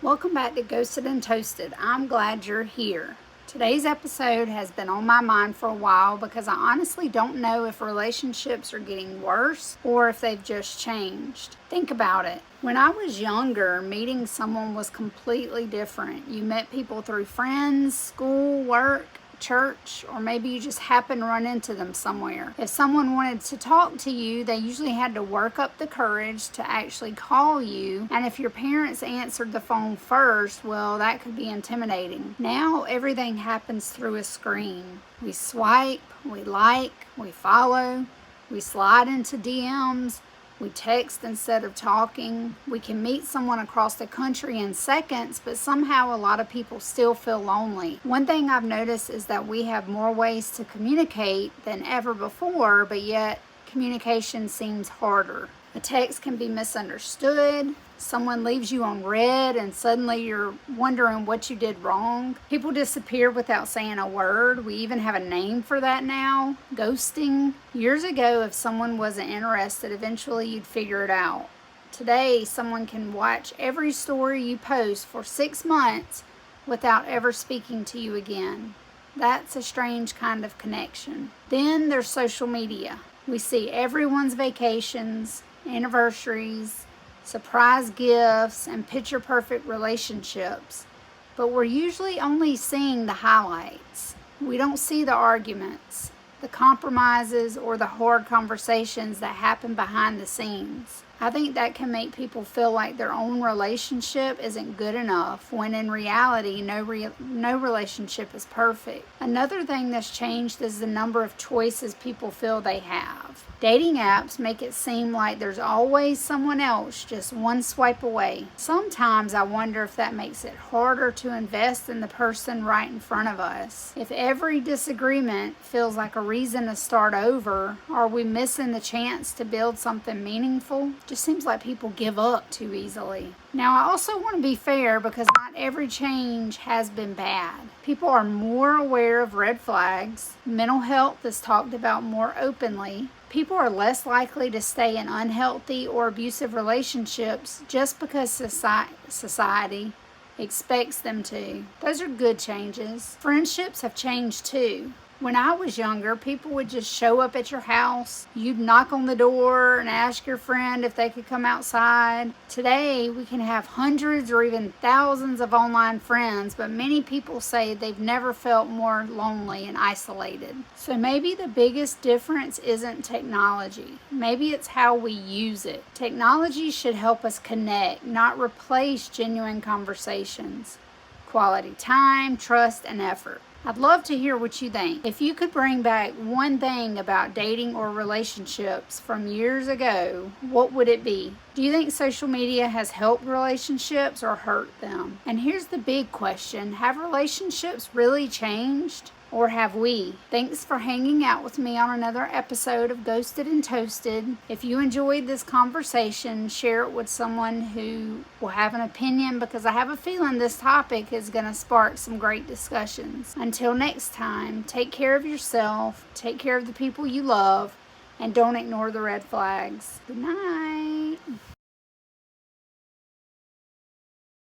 Welcome back to Ghosted and Toasted. I'm glad you're here. Today's episode has been on my mind for a while because I honestly don't know if relationships are getting worse or if they've just changed. Think about it. When I was younger, meeting someone was completely different. You met people through friends, school, work, church, or maybe you just happened to run into them somewhere. If someone wanted to talk to you, they usually had to work up the courage to actually call you, and if your parents answered the phone first, well, that could be intimidating. Now everything happens through a screen. We swipe, we like, we follow, we slide into DMs, we text instead of talking. We can meet someone across the country in seconds, but somehow a lot of people still feel lonely. One thing I've noticed is that we have more ways to communicate than ever before, but yet communication seems harder. A text can be misunderstood. Someone leaves you on read and suddenly you're wondering what you did wrong. People disappear without saying a word. We even have a name for that now, ghosting. Years ago, if someone wasn't interested, eventually you'd figure it out. Today, someone can watch every story you post for 6 months without ever speaking to you again. That's a strange kind of connection. Then there's social media. We see everyone's vacations, anniversaries, surprise gifts, and picture-perfect relationships, but we're usually only seeing the highlights. We don't see the arguments, the compromises, or the hard conversations that happen behind the scenes. I think that can make people feel like their own relationship isn't good enough, when in reality, no relationship is perfect. Another thing that's changed is the number of choices people feel they have. Dating apps make it seem like there's always someone else just one swipe away. Sometimes I wonder if that makes it harder to invest in the person right in front of us. If every disagreement feels like a reason to start over, are we missing the chance to build something meaningful? Just seems like people give up too easily. Now, I also want to be fair because not every change has been bad. People are more aware of red flags. Mental health is talked about more openly. People are less likely to stay in unhealthy or abusive relationships just because society expects them to. Those are good changes. Friendships have changed too. When I was younger, people would just show up at your house. You'd knock on the door and ask your friend if they could come outside. Today, we can have hundreds or even thousands of online friends, but many people say they've never felt more lonely and isolated. So maybe the biggest difference isn't technology. Maybe it's how we use it. Technology should help us connect, not replace genuine conversations, quality time, trust, and effort. I'd love to hear what you think. If you could bring back one thing about dating or relationships from years ago, what would it be? Do you think social media has helped relationships or hurt them? And here's the big question: have relationships really changed? Or have we? Thanks for hanging out with me on another episode of Ghosted and Toasted. If you enjoyed this conversation, share it with someone who will have an opinion, because I have a feeling this topic is going to spark some great discussions. Until next time, take care of yourself, take care of the people you love, and don't ignore the red flags. Good night.